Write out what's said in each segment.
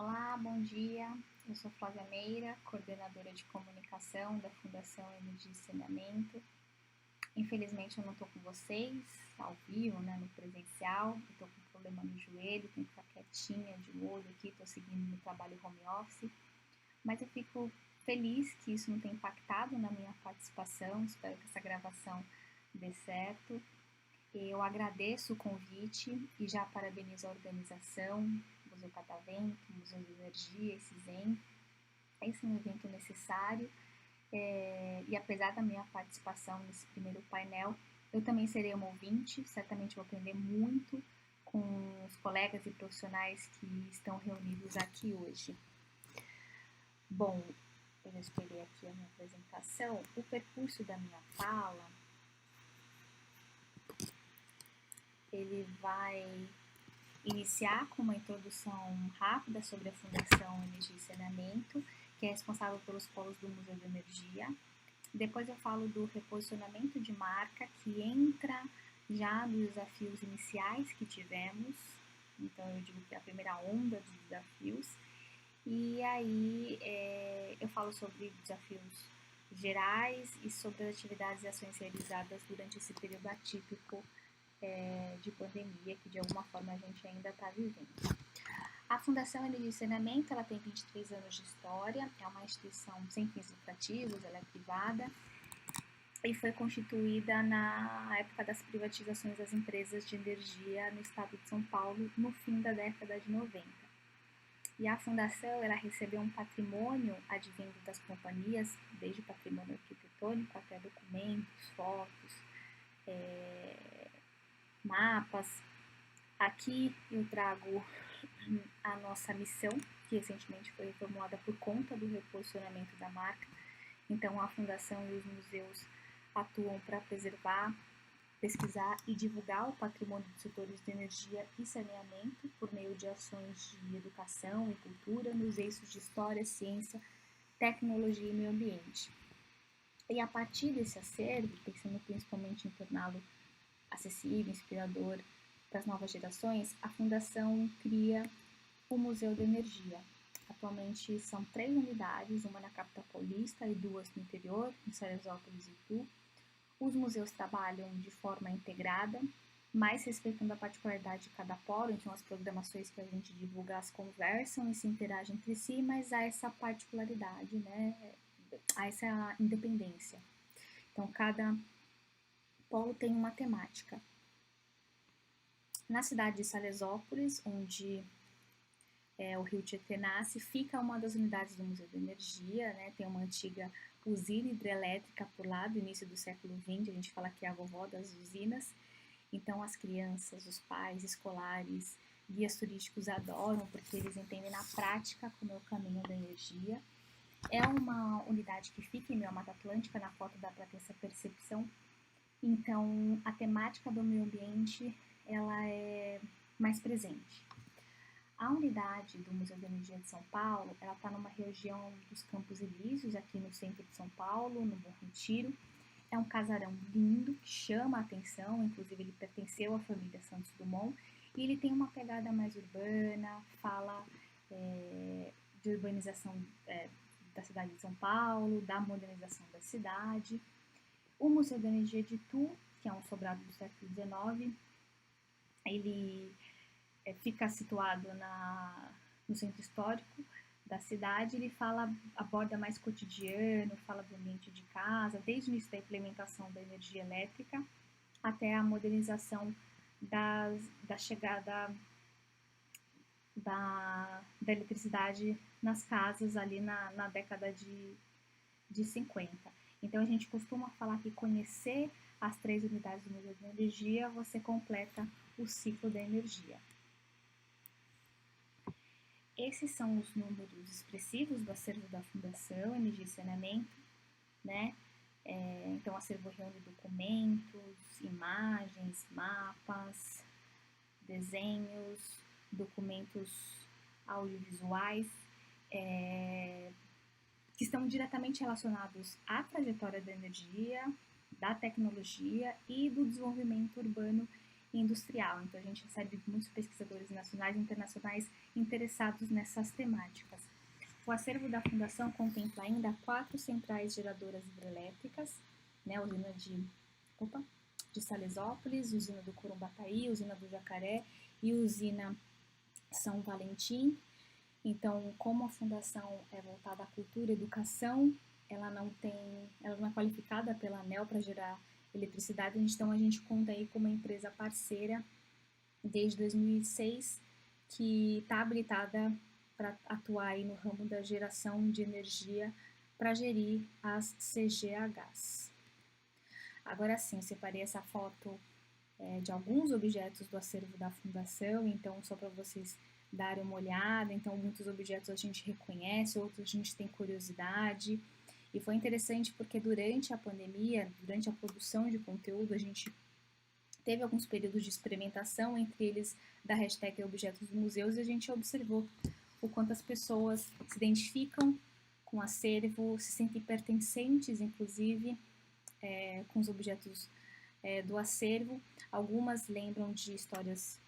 Olá, bom dia. Eu sou Flávia Meira, coordenadora de comunicação da Fundação Energia e Saneamento. Infelizmente eu não estou com vocês ao vivo, no presencial. Eu estou com um problema no joelho, tenho que ficar quietinha de olho aqui, estou seguindo meu trabalho home office. Mas eu fico feliz que isso não tenha impactado na minha participação. Espero que essa gravação dê certo. Eu agradeço o convite e já parabenizo a organização, Museu Catavento, Museu de Energia e CISEM. Esse é um evento necessário e apesar da minha participação nesse primeiro painel, eu também serei uma ouvinte, certamente vou aprender muito com os colegas e profissionais que estão reunidos aqui hoje. Bom, eu já esperei aqui a minha apresentação. O percurso da minha fala, ele vai iniciar com uma introdução rápida sobre a Fundação Energia e Saneamento, que é responsável pelos polos do Museu de Energia. Depois eu falo do reposicionamento de marca, que entra já nos desafios iniciais que tivemos. Então eu digo que é a primeira onda dos desafios. E aí eu falo sobre desafios gerais e sobre as atividades e ações realizadas durante esse período atípico de pandemia que de alguma forma a gente ainda está vivendo. A Fundação Energia e Saneamento, ela tem 23 anos de história, é uma instituição sem fins lucrativos, ela é privada e foi constituída na época das privatizações das empresas de energia no estado de São Paulo, no fim da década de 90. E a Fundação, ela recebeu um patrimônio advindo das companhias, desde patrimônio arquitetônico até documentos, fotos, mapas. Aqui eu trago a nossa missão, que recentemente foi reformulada por conta do reposicionamento da marca. Então, a Fundação e os museus atuam para preservar, pesquisar e divulgar o patrimônio dos setores de energia e saneamento por meio de ações de educação e cultura nos eixos de história, ciência, tecnologia e meio ambiente. E a partir desse acervo, pensando principalmente em torná-lo acessível, inspirador para as novas gerações, a Fundação cria o Museu da Energia. Atualmente são 3 unidades, uma na capital paulista e 2 no interior, em Salesópolis e Itu. Os museus trabalham de forma integrada, mas respeitando a particularidade de cada polo, então as programações que a gente divulga, as conversam e se interagem entre si, mas há essa particularidade, há essa independência. Então, cada polo tem uma temática. Na cidade de Salesópolis, onde o rio Tietê nasce, fica uma das unidades do Museu da Energia, tem uma antiga usina hidrelétrica por lá, do início do século XX, a gente fala que é a vovó das usinas. Então as crianças, os pais, escolares, guias turísticos adoram, porque eles entendem na prática como é o caminho da energia. É uma unidade que fica em meio à Mata Atlântica, na foto dá para ter essa percepção. Então a temática do meio ambiente, ela é mais presente. A unidade do Museu da Energia de São Paulo, ela está numa região dos Campos Elíseos, aqui no centro de São Paulo, no Bom Retiro. É um casarão lindo, que chama a atenção, inclusive ele pertenceu à família Santos Dumont, e ele tem uma pegada mais urbana, fala de urbanização da cidade de São Paulo, da modernização da cidade. O Museu da Energia de Itu, que é um sobrado do século XIX, ele fica situado no centro histórico da cidade. Ele aborda mais cotidiano, fala do ambiente de casa, desde o início da implementação da energia elétrica até a modernização da chegada da eletricidade nas casas ali na década de 50. Então a gente costuma falar que conhecer as 3 unidades do Museu da Energia, você completa o ciclo da energia. Esses são os números expressivos do acervo da Fundação Energia e Saneamento, Então, o acervo reúne documentos, imagens, mapas, desenhos, documentos audiovisuais, que estão diretamente relacionados à trajetória da energia, da tecnologia e do desenvolvimento urbano e industrial. Então, a gente recebe muitos pesquisadores nacionais e internacionais interessados nessas temáticas. O acervo da Fundação contempla ainda 4 centrais geradoras hidrelétricas, né, a usina de Salesópolis, usina do Corumbataí, usina do Jacaré e usina São Valentim. Então, como a fundação é voltada à cultura e educação, ela não é qualificada pela ANEEL para gerar eletricidade, então a gente conta aí com uma empresa parceira desde 2006 que está habilitada para atuar aí no ramo da geração de energia para gerir as CGHs. Agora sim, separei essa foto de alguns objetos do acervo da Fundação, então só para vocês darem uma olhada. Então, muitos objetos a gente reconhece, outros a gente tem curiosidade. E foi interessante porque durante a pandemia, durante a produção de conteúdo, a gente teve alguns períodos de experimentação, entre eles da hashtag Objetos dos Museus, e a gente observou o quanto as pessoas se identificam com o acervo, se sentem pertencentes, inclusive, com os objetos do acervo. Algumas lembram de histórias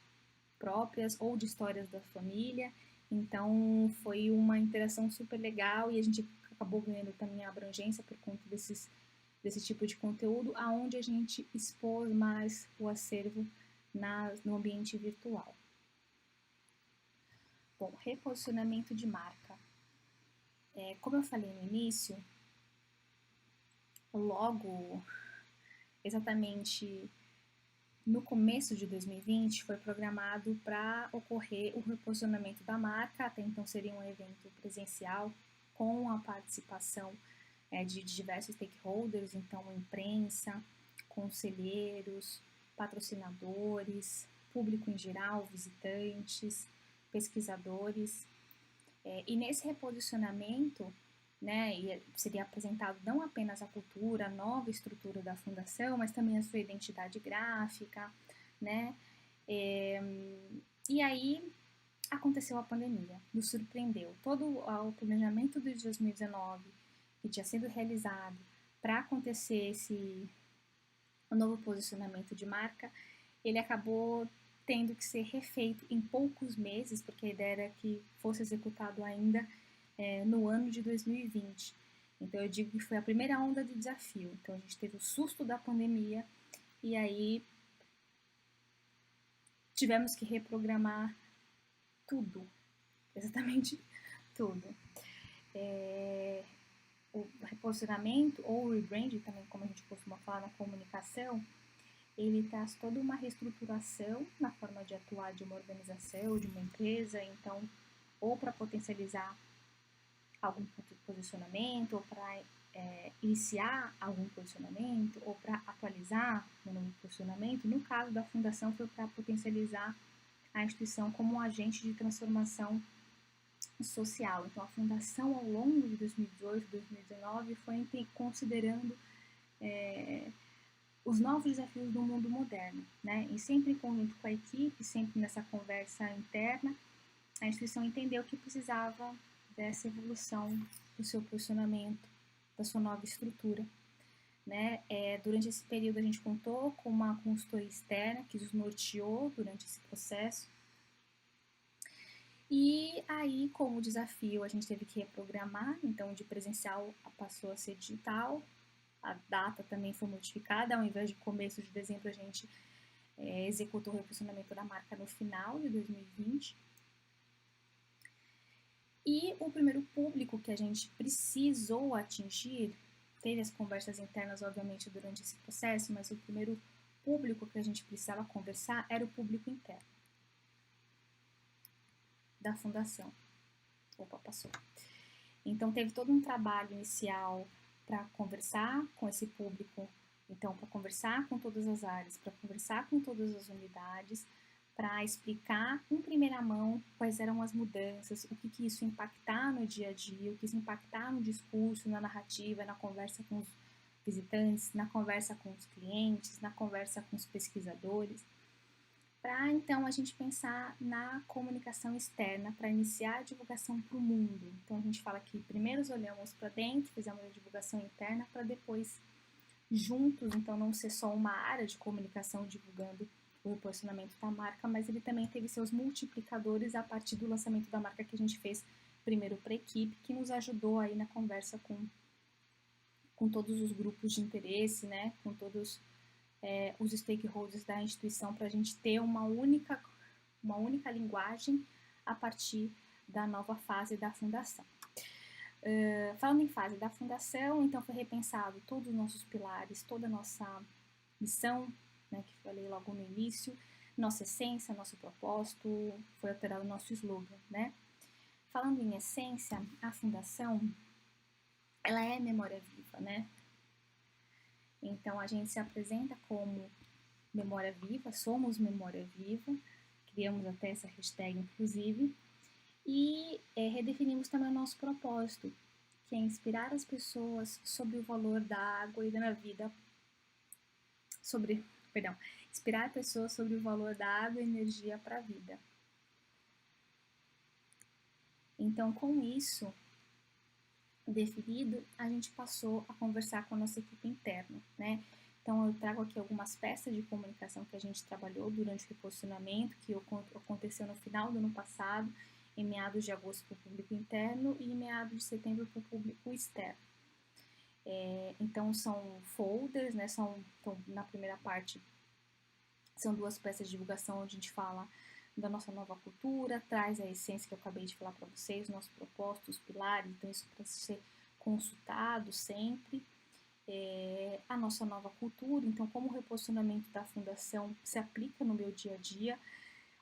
próprias ou de histórias da família. Então, foi uma interação super legal e a gente acabou ganhando também a abrangência por conta desse tipo de conteúdo, aonde a gente expôs mais o acervo no ambiente virtual. Bom, reposicionamento de marca. Como eu falei no início, logo, exatamente no começo de 2020, foi programado para ocorrer o reposicionamento da marca. Até então seria um evento presencial com a participação de diversos stakeholders, então imprensa, conselheiros, patrocinadores, público em geral, visitantes, pesquisadores. E nesse reposicionamento, né, seria apresentado não apenas a cultura, a nova estrutura da fundação, mas também a sua identidade gráfica, né? E aí aconteceu a pandemia, nos surpreendeu. Todo o planejamento de 2019 que tinha sido realizado para acontecer o novo posicionamento de marca, ele acabou tendo que ser refeito em poucos meses, porque a ideia era que fosse executado ainda no ano de 2020. Então eu digo que foi a primeira onda de desafio. Então a gente teve o susto da pandemia e aí tivemos que reprogramar tudo, exatamente tudo. O reposicionamento ou o rebranding, também como a gente costuma falar na comunicação, ele traz toda uma reestruturação na forma de atuar de uma organização, de uma empresa, então, ou para potencializar algum posicionamento, ou para iniciar algum posicionamento, ou para atualizar um novo posicionamento. No caso da fundação, foi para potencializar a instituição como um agente de transformação social. Então, a fundação, ao longo de 2018, 2019, foi considerando os novos desafios do mundo moderno, né? E sempre em conjunto com a equipe, sempre nessa conversa interna, a instituição entendeu que precisava dessa evolução do seu posicionamento, da sua nova estrutura, né? Durante esse período a gente contou com uma consultoria externa que nos norteou durante esse processo. E aí, como desafio, a gente teve que reprogramar, então de presencial passou a ser digital, a data também foi modificada, ao invés de começo de dezembro, a gente executou o reposicionamento da marca no final de 2020. E o primeiro público que a gente precisou atingir, teve as conversas internas, obviamente, durante esse processo, mas o primeiro público que a gente precisava conversar era o público interno da fundação. Opa, passou. Então, teve todo um trabalho inicial para conversar com esse público, então, para conversar com todas as áreas, para conversar com todas as unidades, para explicar em primeira mão quais eram as mudanças, o que isso impactar no dia a dia, o que isso impactar no discurso, na narrativa, na conversa com os visitantes, na conversa com os clientes, na conversa com os pesquisadores, para então a gente pensar na comunicação externa, para iniciar a divulgação para o mundo. Então a gente fala que primeiro olhamos para dentro, fizemos a divulgação interna, para depois juntos, então não ser só uma área de comunicação divulgando o reposicionamento da marca, mas ele também teve seus multiplicadores a partir do lançamento da marca que a gente fez primeiro para a equipe, que nos ajudou aí na conversa com todos os grupos de interesse, né, com todos os stakeholders da instituição, para a gente ter uma única linguagem a partir da nova fase da fundação. Falando em fase da fundação, então foi repensado todos os nossos pilares, toda a nossa missão, né, que falei logo no início, nossa essência, nosso propósito, foi alterado o nosso slogan, né? Falando em essência, a fundação, ela é memória viva, né? Então a gente se apresenta como memória viva, somos memória viva, criamos até essa hashtag inclusive, e redefinimos também o nosso propósito, que é inspirar as pessoas sobre o valor da água e da vida, inspirar pessoas sobre o valor da água e energia para a vida. Então, com isso definido, a gente passou a conversar com a nossa equipe interna, né? Então, eu trago aqui algumas peças de comunicação que a gente trabalhou durante o reposicionamento, que aconteceu no final do ano passado, em meados de agosto para o público interno e em meados de setembro para o público externo. Então, são folders, né? Então, na primeira parte, são 2 peças de divulgação onde a gente fala da nossa nova cultura, traz a essência que eu acabei de falar para vocês, nossos propósitos, pilares, então isso para ser consultado sempre. A nossa nova cultura, então como o reposicionamento da fundação se aplica no meu dia a dia.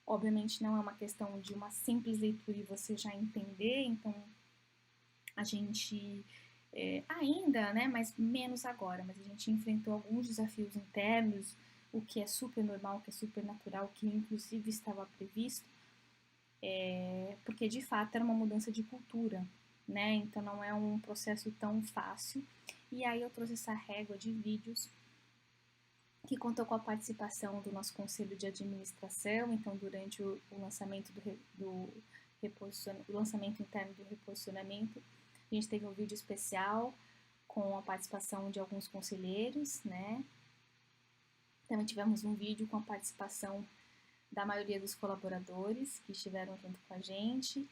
Obviamente não é uma questão de uma simples leitura e você já entender, então a gente ainda, né, mas menos agora, mas a gente enfrentou alguns desafios internos, o que é super normal, o que é super natural, o que inclusive estava previsto, porque de fato era uma mudança de cultura, né? Então não é um processo tão fácil. E aí eu trouxe essa régua de vídeos que contou com a participação do nosso conselho de administração. Então durante o lançamento do lançamento interno do reposicionamento, a gente teve um vídeo especial com a participação de alguns conselheiros, né? Também tivemos um vídeo com a participação da maioria dos colaboradores que estiveram junto com a gente.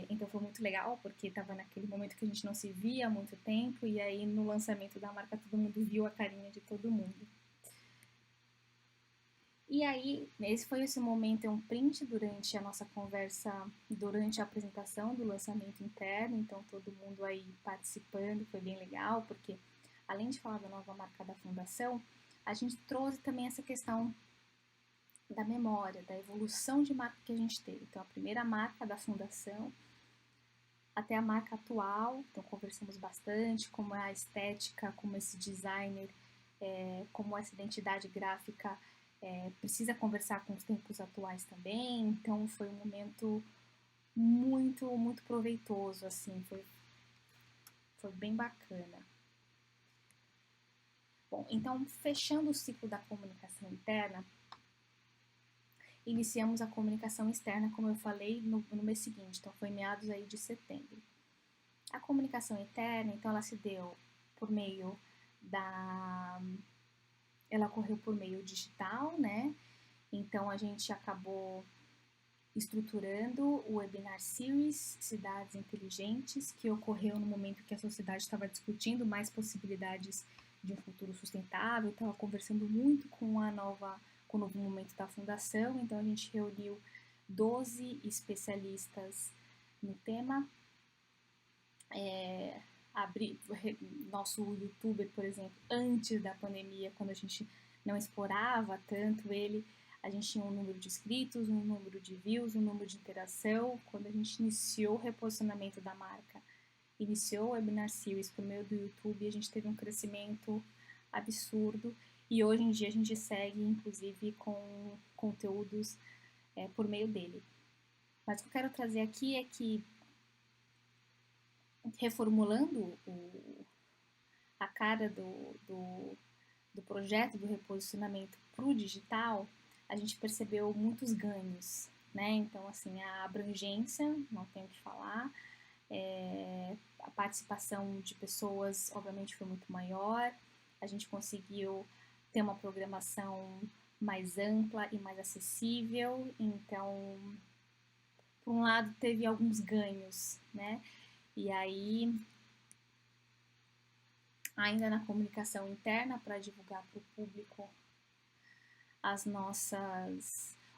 Então foi muito legal, porque estava naquele momento que a gente não se via há muito tempo, e aí no lançamento da marca todo mundo viu a carinha de todo mundo. E aí, esse momento, é um print durante a nossa conversa, durante a apresentação do lançamento interno, então todo mundo aí participando, foi bem legal, porque além de falar da nova marca da fundação, a gente trouxe também essa questão da memória, da evolução de marca que a gente teve. Então, a primeira marca da fundação até a marca atual, então conversamos bastante como é a estética, como esse designer, como essa identidade gráfica precisa conversar com os tempos atuais também. Então, foi um momento muito, muito proveitoso, assim, foi bem bacana. Bom, então, fechando o ciclo da comunicação interna, iniciamos a comunicação externa, como eu falei, no mês seguinte, então foi em meados aí de setembro. A comunicação interna, então, ela se deu por meio ela ocorreu por meio digital, né? Então, a gente acabou estruturando o Webinar Series Cidades Inteligentes, que ocorreu no momento que a sociedade estava discutindo mais possibilidades de um futuro sustentável, estava conversando muito com o novo momento da fundação, então a gente reuniu 12 especialistas no tema. Nosso youtuber, por exemplo, antes da pandemia, quando a gente não explorava tanto ele, a gente tinha um número de inscritos, um número de views, um número de interação. Quando a gente iniciou o reposicionamento da marca, iniciou o Webinar Series por meio do YouTube, a gente teve um crescimento absurdo, e hoje em dia a gente segue, inclusive, com conteúdos por meio dele. Mas o que eu quero trazer aqui é que, reformulando a cara do projeto do reposicionamento para o digital, a gente percebeu muitos ganhos, né? Então, assim, a abrangência, não tenho o que falar, a participação de pessoas, obviamente, foi muito maior, a gente conseguiu ter uma programação mais ampla e mais acessível. Então, por um lado, teve alguns ganhos, né? E aí, ainda na comunicação interna, para divulgar para o público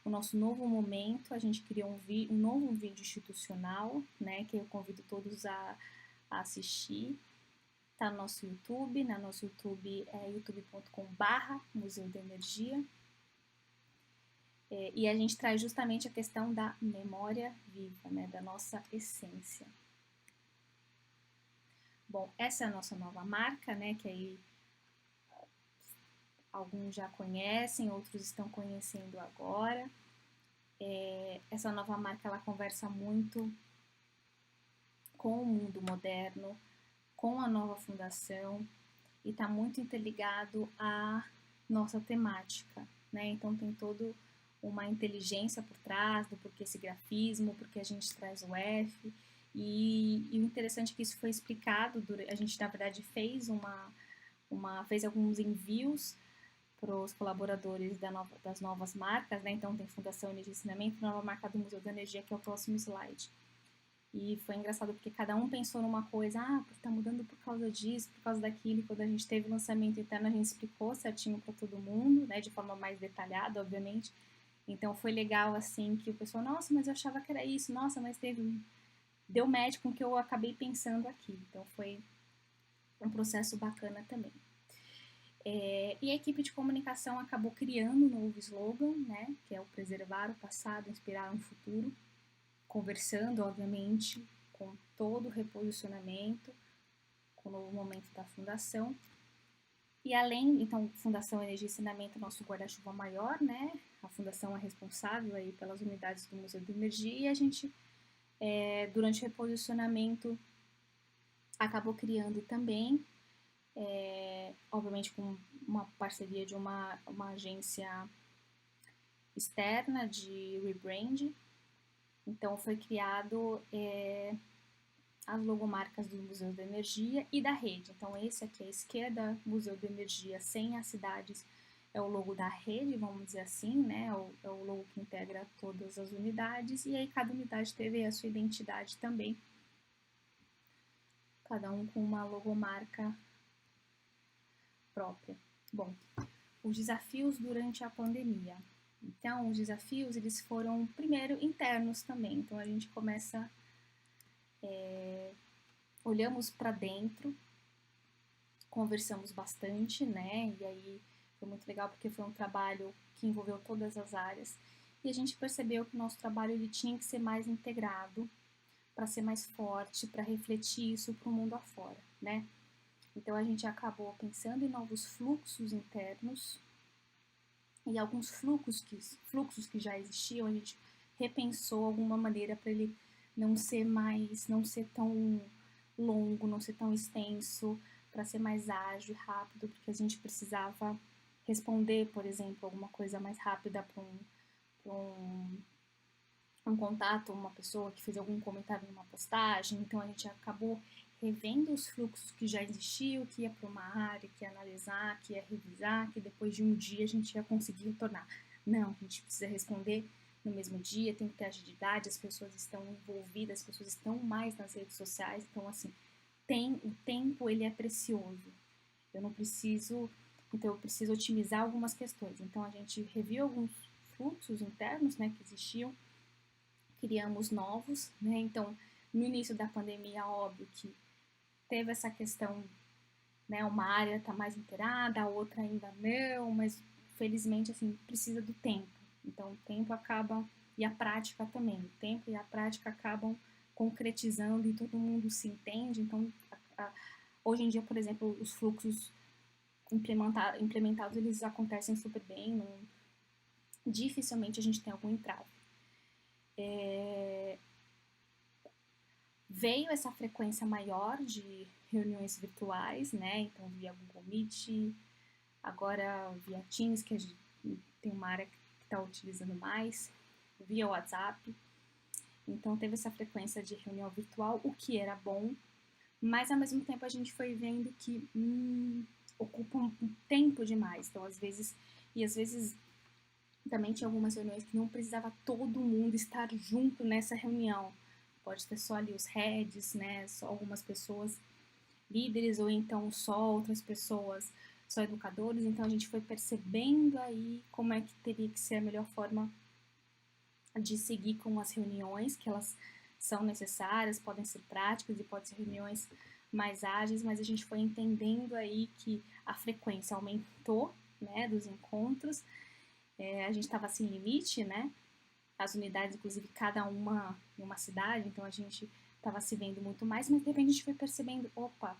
o nosso novo momento, a gente criou um novo vídeo institucional, né? Que eu convido todos a assistir. Tá no nosso YouTube, nosso YouTube é youtube.com/Museu da Energia. E a gente traz justamente a questão da memória viva, né, da nossa essência. Bom, essa é a nossa nova marca, né, que aí alguns já conhecem, outros estão conhecendo agora. Essa nova marca, ela conversa muito com o mundo moderno, com a nova fundação, e está muito interligado à nossa temática, né? Então tem todo uma inteligência por trás do porquê esse grafismo, porque a gente traz o F, e o interessante é que isso foi explicado, a gente na verdade fez fez alguns envios para os colaboradores das novas marcas, né? Então tem Fundação Energia e Ensinamento, nova marca do Museu da Energia, que é o próximo slide. E foi engraçado porque cada um pensou numa coisa, tá mudando por causa disso, por causa daquilo. E quando a gente teve o lançamento interno, a gente explicou certinho para todo mundo, né, de forma mais detalhada, obviamente. Então foi legal, assim, que o pessoal, nossa, mas eu achava que era isso, nossa, mas deu match com o que eu acabei pensando aqui. Então foi um processo bacana também. E a equipe de comunicação acabou criando um novo slogan, né, que é o preservar o passado, inspirar um futuro, conversando, obviamente, com todo o reposicionamento, com o novo momento da fundação. E além, então, Fundação Energia e Ensinamento, nosso guarda-chuva maior, né? A fundação é responsável aí pelas unidades do Museu da Energia, e a gente, durante o reposicionamento, acabou criando também, obviamente com uma parceria de uma agência externa de rebrand. Então foi criado as logomarcas do Museu da Energia e da rede. Então esse aqui à esquerda, Museu da Energia sem as cidades, é o logo da rede, vamos dizer assim, né? É o logo que integra todas as unidades, e aí cada unidade teve a sua identidade também, cada um com uma logomarca própria. Bom, os desafios durante a pandemia. Então, os desafios, eles foram, primeiro, internos também. Então, a gente começa, olhamos para dentro, conversamos bastante, né? E aí foi muito legal porque foi um trabalho que envolveu todas as áreas. E a gente percebeu que o nosso trabalho ele tinha que ser mais integrado, para ser mais forte, para refletir isso para o mundo afora, né? Então, a gente acabou pensando em novos fluxos internos, e alguns fluxos que já existiam, a gente repensou alguma maneira para ele não ser tão longo, não ser tão extenso, para ser mais ágil e rápido, porque a gente precisava responder, por exemplo, alguma coisa mais rápida para um contato, uma pessoa que fez algum comentário numa postagem. Então a gente acabou revendo os fluxos que já existiam, que ia para uma área, que ia analisar, que ia revisar, que depois de um dia a gente ia conseguir retornar. Não, a gente precisa responder no mesmo dia, tem que ter agilidade, as pessoas estão envolvidas, as pessoas estão mais nas redes sociais, então assim, o tempo ele é precioso. Eu preciso otimizar algumas questões. Então a gente reviu alguns fluxos internos, né, que existiam, criamos novos, né? Então, no início da pandemia, óbvio que teve essa questão, né? Uma área está mais inteirada, a outra ainda não, mas felizmente, assim, precisa do tempo. Então, o tempo acaba, e a prática também, o tempo e a prática acabam concretizando e todo mundo se entende. Então, hoje em dia, por exemplo, os fluxos implementados, eles acontecem super bem, dificilmente a gente tem algum entrave. Veio essa frequência maior de reuniões virtuais, né? Então, via Google Meet, agora via Teams, que a gente tem uma área que está utilizando mais, via WhatsApp. Então, teve essa frequência de reunião virtual, o que era bom, mas ao mesmo tempo a gente foi vendo que ocupa um tempo demais. Então, às vezes Também tinha algumas reuniões que não precisava todo mundo estar junto nessa reunião. Pode ter só ali os heads, né? Só algumas pessoas líderes, ou então só outras pessoas, só educadores. Então a gente foi percebendo aí como é que teria que ser a melhor forma de seguir com as reuniões, que elas são necessárias, podem ser práticas e podem ser reuniões mais ágeis, mas a gente foi entendendo aí que a frequência aumentou, né, dos encontros. A gente estava sem limite, né? As unidades, inclusive, cada uma em uma cidade, então a gente estava se vendo muito mais, mas de repente a gente foi percebendo, opa,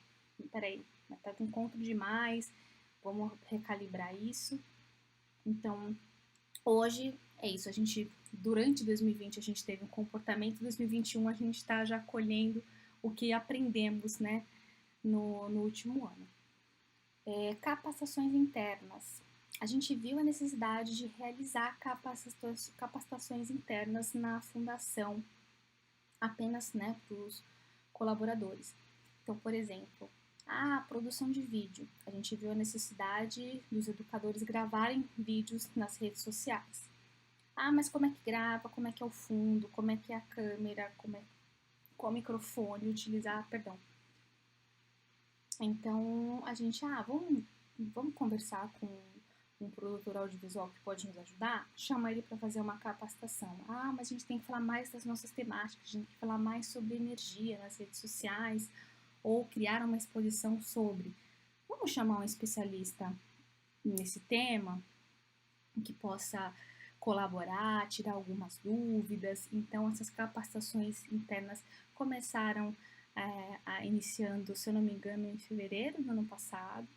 peraí, tá com encontro demais, vamos recalibrar isso. Então, hoje é isso, a gente, durante 2020 a gente teve um comportamento, 2021 a gente está já colhendo o que aprendemos, né, no último ano. Capacitações internas. A gente viu a necessidade de realizar capacitações internas na fundação, apenas, né, para os colaboradores. Então, por exemplo, a produção de vídeo. A gente viu a necessidade dos educadores gravarem vídeos nas redes sociais. Mas como é que grava? Como é que é o fundo? Como é que é a câmera? Qual microfone utilizar? Perdão. Então, a gente, vamos conversar com um produtor audiovisual que pode nos ajudar? Chama ele para fazer uma capacitação. Mas a gente tem que falar mais das nossas temáticas, a gente tem que falar mais sobre energia nas redes sociais, ou criar uma exposição sobre. Vamos chamar um especialista nesse tema, que possa colaborar, tirar algumas dúvidas. Então, essas capacitações internas começaram iniciando, se eu não me engano, em fevereiro do ano passado.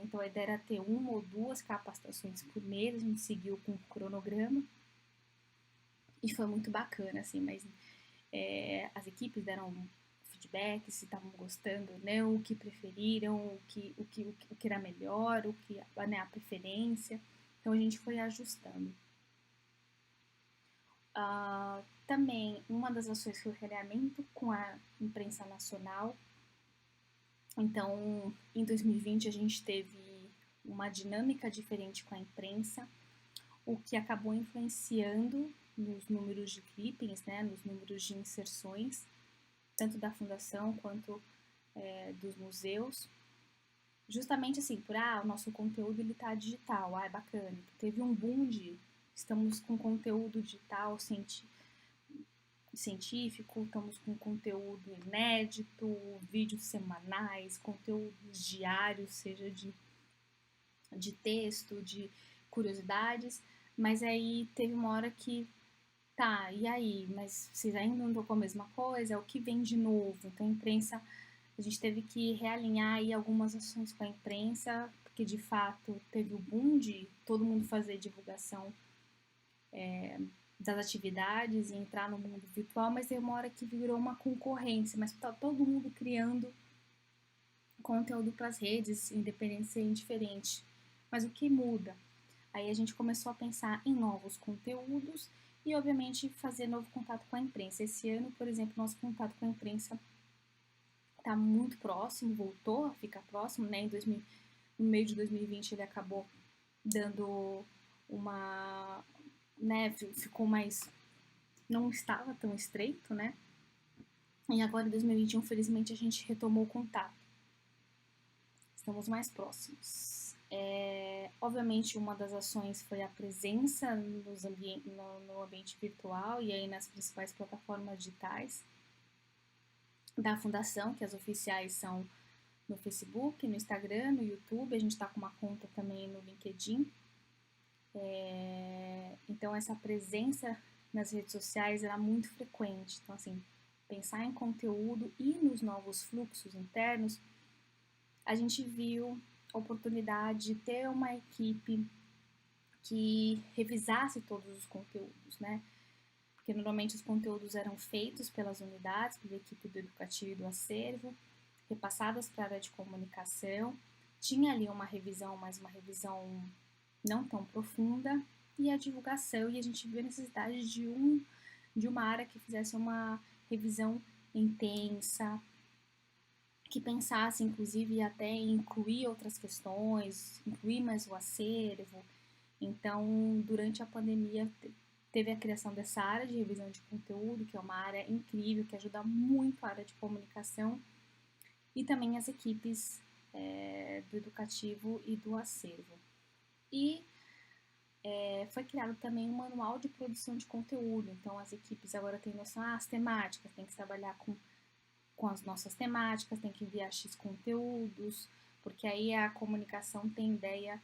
Então, a ideia era ter uma ou duas capacitações por mês, a gente seguiu com o cronograma. E foi muito bacana, assim, mas as equipes deram feedback, se estavam gostando ou não, o que preferiram, o que era melhor, né, a preferência. Então a gente foi ajustando. Também uma das ações foi o realinhamento com a imprensa nacional. Então, em 2020 a gente teve uma dinâmica diferente com a imprensa, o que acabou influenciando nos números de clippings, né, nos números de inserções, tanto da fundação quanto dos museus. Justamente assim, o nosso conteúdo ele tá digital, é bacana. Teve um boom de, estamos com conteúdo digital científico, estamos com conteúdo inédito, vídeos semanais, conteúdos diários, seja de texto, de curiosidades, mas aí teve uma hora que, e aí? Mas vocês ainda não estão com a mesma coisa? É o que vem de novo? Então a imprensa, a gente teve que realinhar aí algumas ações com a imprensa, porque de fato teve o boom de todo mundo fazer divulgação das atividades e entrar no mundo virtual, mas tem uma hora que virou uma concorrência, mas tá todo mundo criando conteúdo para as redes, independente de ser indiferente. Mas o que muda? Aí a gente começou a pensar em novos conteúdos e, obviamente, fazer novo contato com a imprensa. Esse ano, por exemplo, nosso contato com a imprensa está muito próximo, voltou a ficar próximo, né? No meio de 2020 ele acabou dando uma, né, ficou mais, não estava tão estreito, né? E agora em 2021, felizmente, a gente retomou o contato. Estamos mais próximos. Obviamente, uma das ações foi a presença no ambiente virtual e aí nas principais plataformas digitais da fundação, que as oficiais são no Facebook, no Instagram, no YouTube. A gente está com uma conta também no LinkedIn. Então, essa presença nas redes sociais era muito frequente. Então, assim, pensar em conteúdo e nos novos fluxos internos, a gente viu a oportunidade de ter uma equipe que revisasse todos os conteúdos, né? Porque normalmente os conteúdos eram feitos pelas unidades, pela equipe do educativo e do acervo, repassadas para a área de comunicação. Tinha ali uma revisão, mas uma revisão não tão profunda, e a divulgação, e a gente viu a necessidade de uma área que fizesse uma revisão intensa, que pensasse, inclusive, até em incluir outras questões, incluir mais o acervo, Então, durante a pandemia, teve a criação dessa área de revisão de conteúdo, que é uma área incrível, que ajuda muito a área de comunicação, e também as equipes do educativo e do acervo. E foi criado também um manual de produção de conteúdo, então as equipes agora têm noção, as temáticas, tem que trabalhar com as nossas temáticas, tem que enviar X conteúdos, porque aí a comunicação tem ideia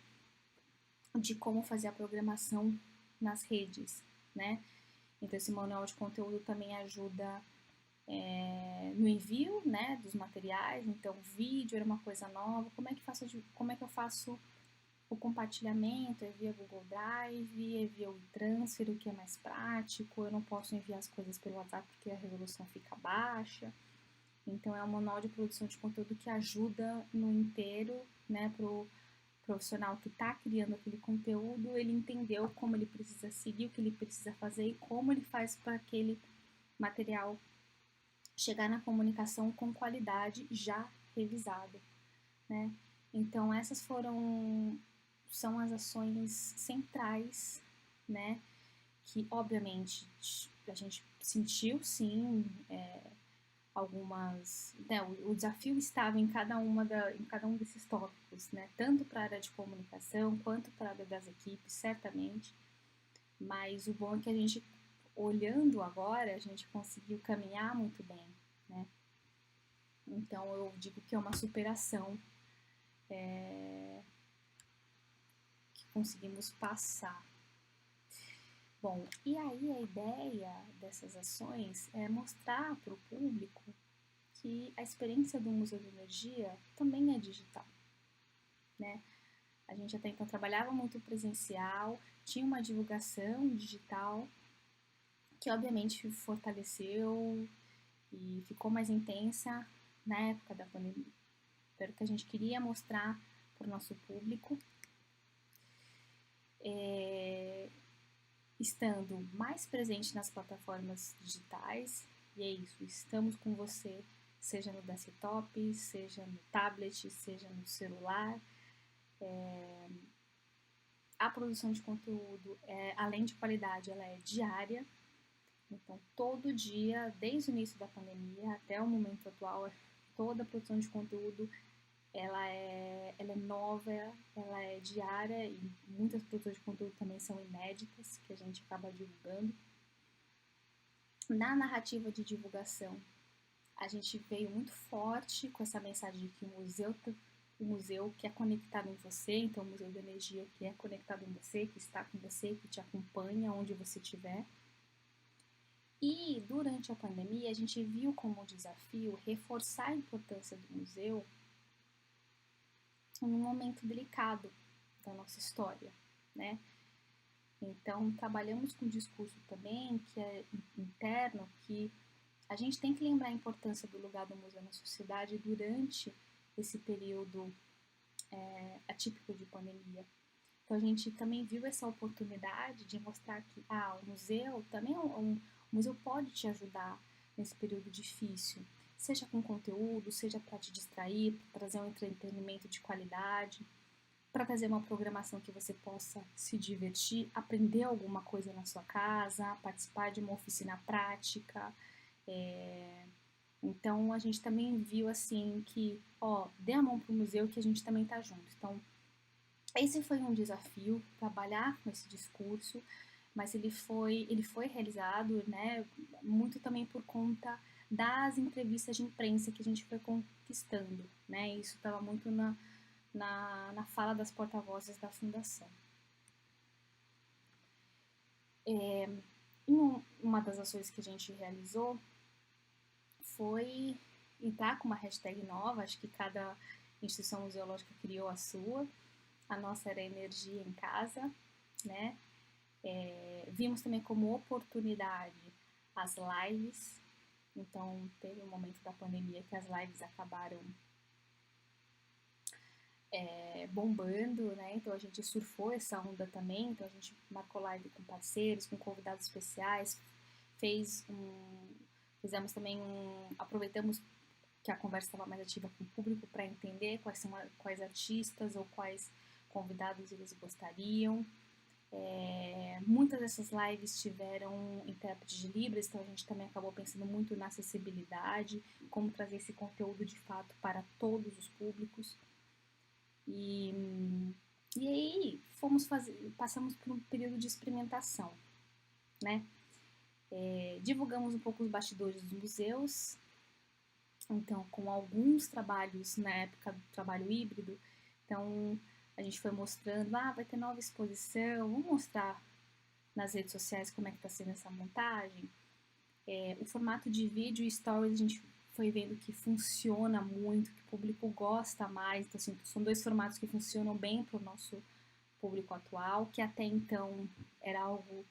de como fazer a programação nas redes, né? Então esse manual de conteúdo também ajuda no envio, né, dos materiais. Então vídeo era uma coisa nova, como é que eu faço o compartilhamento? É via Google Drive, é via WeTransfer, o que é mais prático. Eu não posso enviar as coisas pelo WhatsApp porque a resolução fica baixa. Então é um manual de produção de conteúdo que ajuda no inteiro, né, pro profissional que está criando aquele conteúdo, ele entendeu como ele precisa seguir, o que ele precisa fazer e como ele faz para aquele material chegar na comunicação com qualidade já revisada, né? Então essas são as ações centrais, né? Que obviamente a gente sentiu sim algumas, né, o desafio estava em em cada um desses tópicos, né? Tanto para a área de comunicação quanto para a área das equipes, certamente. Mas o bom é que a gente, olhando agora, a gente conseguiu caminhar muito bem, né? Então eu digo que é uma superação que conseguimos passar. Bom, e aí a ideia dessas ações é mostrar para o público que a experiência do Museu de Energia também é digital, né? A gente até então trabalhava muito presencial, tinha uma divulgação digital que obviamente fortaleceu e ficou mais intensa na época da pandemia. Pero que a gente queria mostrar para o nosso público, estando mais presente nas plataformas digitais, e é isso, estamos com você, seja no desktop, seja no tablet, seja no celular. A produção de conteúdo, além de qualidade, ela é diária. Então, todo dia, desde o início da pandemia até o momento atual, toda a produção de conteúdo ela é nova, ela é diária e muitas produções de conteúdo também são inéditas, que a gente acaba divulgando. Na narrativa de divulgação, a gente veio muito forte com essa mensagem de que o museu que é conectado em você, então o Museu da Energia que é conectado em você, que está com você, que te acompanha onde você estiver. E durante a pandemia a gente viu como desafio reforçar a importância do museu em um momento delicado da nossa história, né? Então trabalhamos com um discurso também que é interno, que a gente tem que lembrar a importância do lugar do museu na sociedade durante esse período atípico de pandemia. Então a gente também viu essa oportunidade de mostrar que o museu também o museu pode te ajudar nesse período difícil, seja com conteúdo, seja para te distrair, para trazer um entretenimento de qualidade, para trazer uma programação que você possa se divertir, aprender alguma coisa na sua casa, participar de uma oficina prática. Então a gente também viu assim que, dê a mão pro museu que a gente também tá junto. Então esse foi um desafio, trabalhar com esse discurso, mas ele foi realizado, né, muito também por conta das entrevistas de imprensa que a gente foi conquistando, né, isso estava muito na fala das porta-vozes da Fundação. Uma das ações que a gente realizou foi entrar com uma hashtag nova, acho que cada instituição museológica criou a sua. A nossa era Energia em Casa, né? Vimos também como oportunidade as lives. Então, teve um momento da pandemia que as lives acabaram bombando, né? Então, a gente surfou essa onda também. Então, a gente marcou live com parceiros, com convidados especiais. Fizemos também aproveitamos que a conversa estava mais ativa com o público para entender quais artistas ou quais convidados eles gostariam. Muitas dessas lives tiveram intérprete de Libras, então a gente também acabou pensando muito na acessibilidade, como trazer esse conteúdo de fato para todos os públicos. E aí passamos por um período de experimentação, né? Divulgamos um pouco os bastidores dos museus, então com alguns trabalhos na época do trabalho híbrido, então a gente foi mostrando, vai ter nova exposição, vamos mostrar nas redes sociais como é que está sendo essa montagem. O formato de vídeo e stories a gente foi vendo que funciona muito, que o público gosta mais, então assim, são dois formatos que funcionam bem para o nosso público atual, que até então era algo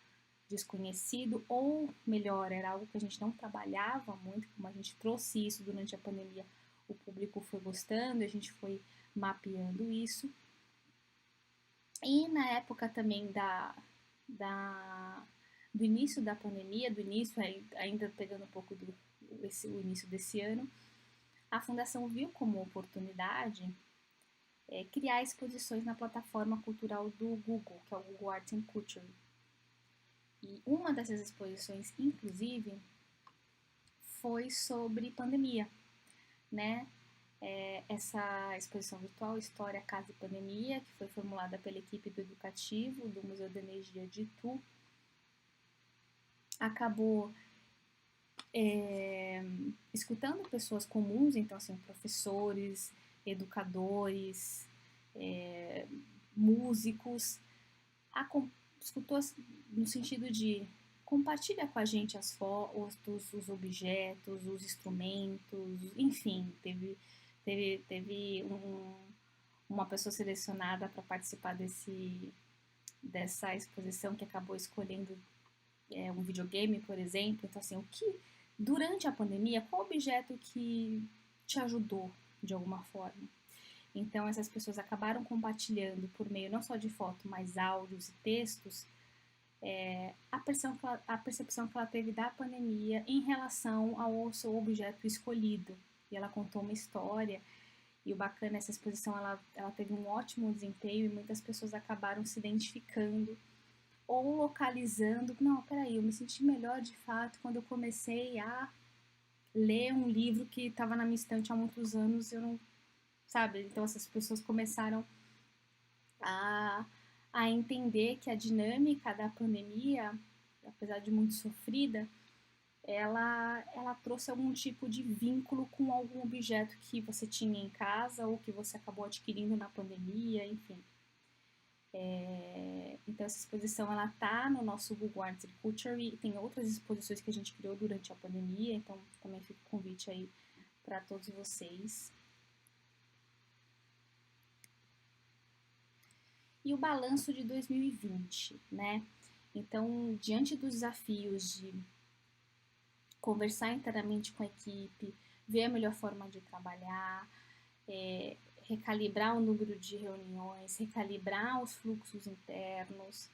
desconhecido, ou melhor, era algo que a gente não trabalhava muito, como a gente trouxe isso durante a pandemia, o público foi gostando, a gente foi mapeando isso. E na época também do início da pandemia, do início, ainda pegando um pouco o início desse ano, a Fundação viu como oportunidade criar exposições na plataforma cultural do Google, que é o Google Arts and Culture. E uma dessas exposições, inclusive, foi sobre pandemia, né? Essa exposição virtual, História, Casa e Pandemia, que foi formulada pela equipe do Educativo do Museu da Energia de Itu, acabou escutando pessoas comuns, então assim, professores, educadores, músicos, escutou no sentido de compartilha com a gente as fotos, os objetos, os instrumentos, enfim, teve uma pessoa selecionada para participar dessa exposição que acabou escolhendo um videogame, por exemplo. Então, assim, durante a pandemia, qual objeto que te ajudou de alguma forma? Então, essas pessoas acabaram compartilhando por meio não só de foto, mas áudios e textos, a percepção que ela teve da pandemia em relação ao seu objeto escolhido. E ela contou uma história, e o bacana, essa exposição, ela teve um ótimo desempenho, e muitas pessoas acabaram se identificando ou localizando, não, peraí, eu me senti melhor de fato quando eu comecei a ler um livro que estava na minha estante há muitos anos, eu não, sabe? Então essas pessoas começaram a, a entender que a dinâmica da pandemia, apesar de muito sofrida, ela trouxe algum tipo de vínculo com algum objeto que você tinha em casa ou que você acabou adquirindo na pandemia, enfim. Então essa exposição ela tá no nosso Google Arts and Culture e tem outras exposições que a gente criou durante a pandemia, então também fica o convite aí para todos vocês. E o balanço de 2020, né? Então, diante dos desafios de conversar internamente com a equipe, ver a melhor forma de trabalhar, recalibrar o número de reuniões, recalibrar os fluxos internos,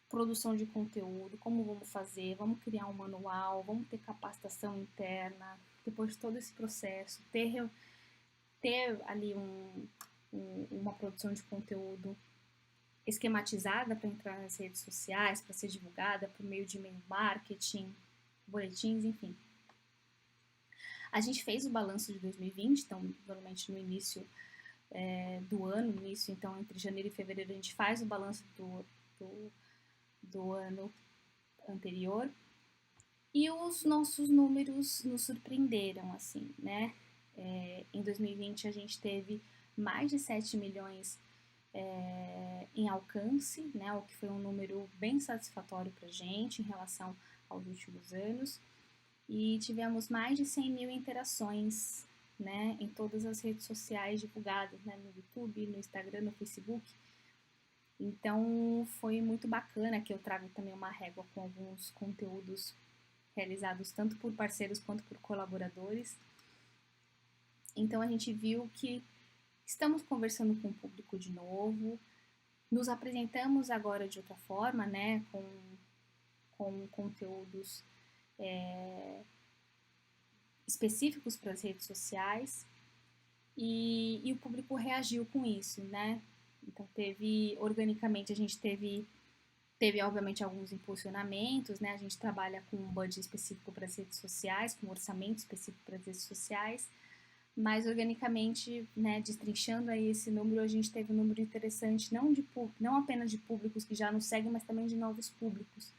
produção de conteúdo, como vamos fazer, vamos criar um manual, vamos ter capacitação interna, depois de todo esse processo, ter ali uma produção de conteúdo esquematizada para entrar nas redes sociais, para ser divulgada por meio de e-mail marketing, boletins, enfim. A gente fez o balanço de 2020, então, normalmente no início do ano, no início, então, entre janeiro e fevereiro, a gente faz o balanço do ano anterior. E os nossos números nos surpreenderam, assim, né? Em 2020 a gente teve mais de 7 milhões em alcance, né? O que foi um número bem satisfatório para a gente em relação aos últimos anos. E tivemos mais de 100 mil interações, né? Em todas as redes sociais divulgadas, né? No YouTube, no Instagram, no Facebook. Então foi muito bacana, que eu trago também uma régua com alguns conteúdos realizados tanto por parceiros quanto por colaboradores. Então a gente viu que estamos conversando com o público de novo, nos apresentamos agora de outra forma, né, com conteúdos específicos para as redes sociais, e o público reagiu com isso, né? Então organicamente a gente teve Teve, obviamente, alguns impulsionamentos, né? A gente trabalha com um budget específico para as redes sociais, com um orçamento específico para as redes sociais, mas organicamente, né, destrinchando aí esse número, a gente teve um número interessante, não apenas de públicos que já nos seguem, mas também de novos públicos.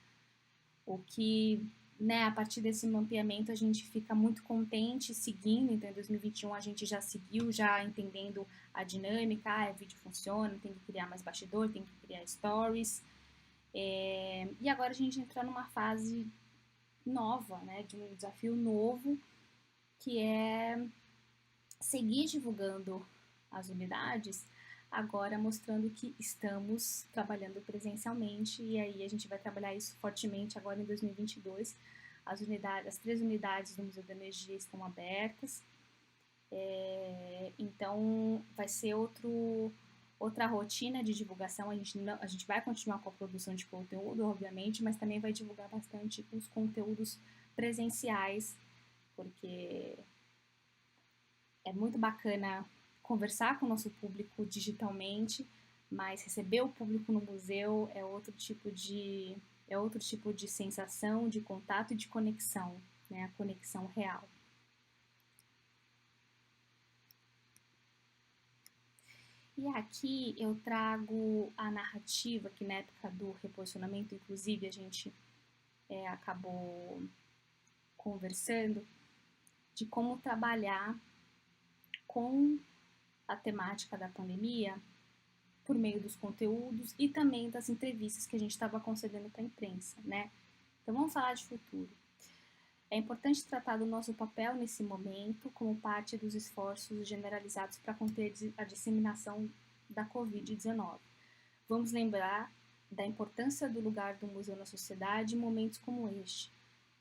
O que, né, a partir desse mapeamento a gente fica muito contente seguindo. Então em 2021 a gente já seguiu, já entendendo a dinâmica, o vídeo funciona, tem que criar mais bastidor, tem que criar stories. E agora a gente entra numa fase nova, né, de um desafio novo, que é seguir divulgando as unidades, agora mostrando que estamos trabalhando presencialmente, e aí a gente vai trabalhar isso fortemente agora em 2022. As 3 unidades do Museu da Energia estão abertas, então vai ser outra rotina de divulgação. A gente vai continuar com a produção de conteúdo, obviamente, mas também vai divulgar bastante os conteúdos presenciais, porque é muito bacana conversar com o nosso público digitalmente, mas receber o público no museu é outro tipo de sensação, de contato e de conexão, né? A conexão real. E aqui eu trago a narrativa que na época do reposicionamento, inclusive, a gente acabou conversando de como trabalhar com a temática da pandemia por meio dos conteúdos e também das entrevistas que a gente estava concedendo para a imprensa, né? Então vamos falar de futuro. É importante tratar do nosso papel nesse momento como parte dos esforços generalizados para conter a disseminação da Covid-19. Vamos lembrar da importância do lugar do museu na sociedade em momentos como este.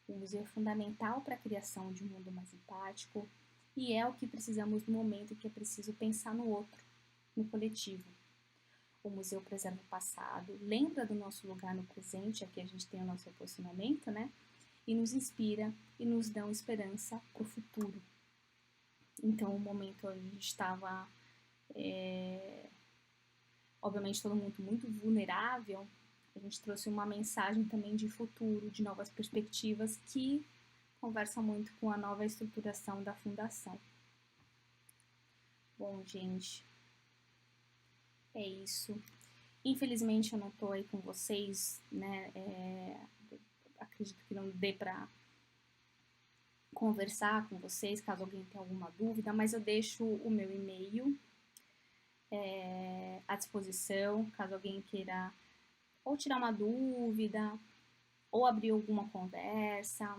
O museu é fundamental para a criação de um mundo mais empático e é o que precisamos no momento que é preciso pensar no outro, no coletivo. O museu preserva o passado, lembra do nosso lugar no presente, aqui a gente tem o nosso posicionamento, né? E nos inspira e nos dá esperança para o futuro. Então, o momento a gente estava, obviamente, todo mundo muito vulnerável. A gente trouxe uma mensagem também de futuro, de novas perspectivas, que conversa muito com a nova estruturação da fundação. Bom, gente, é isso. Infelizmente eu não estou aí com vocês, né? Acredito que não dê para conversar com vocês, caso alguém tenha alguma dúvida, mas eu deixo o meu e-mail à disposição, caso alguém queira ou tirar uma dúvida, ou abrir alguma conversa,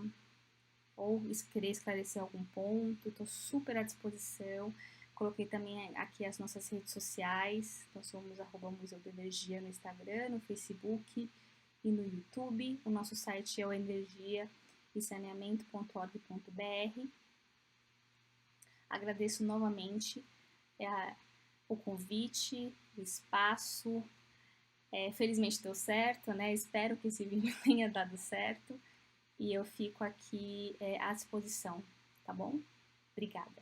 ou querer esclarecer algum ponto, estou super à disposição. Coloquei também aqui as nossas redes sociais, então somos @Museu da Energia no Instagram, no Facebook e no YouTube. O nosso site é o energiaesaneamento.org.br. Agradeço novamente o convite, o espaço. Felizmente deu certo, né? Espero que esse vídeo tenha dado certo. E eu fico aqui à disposição, tá bom? Obrigada.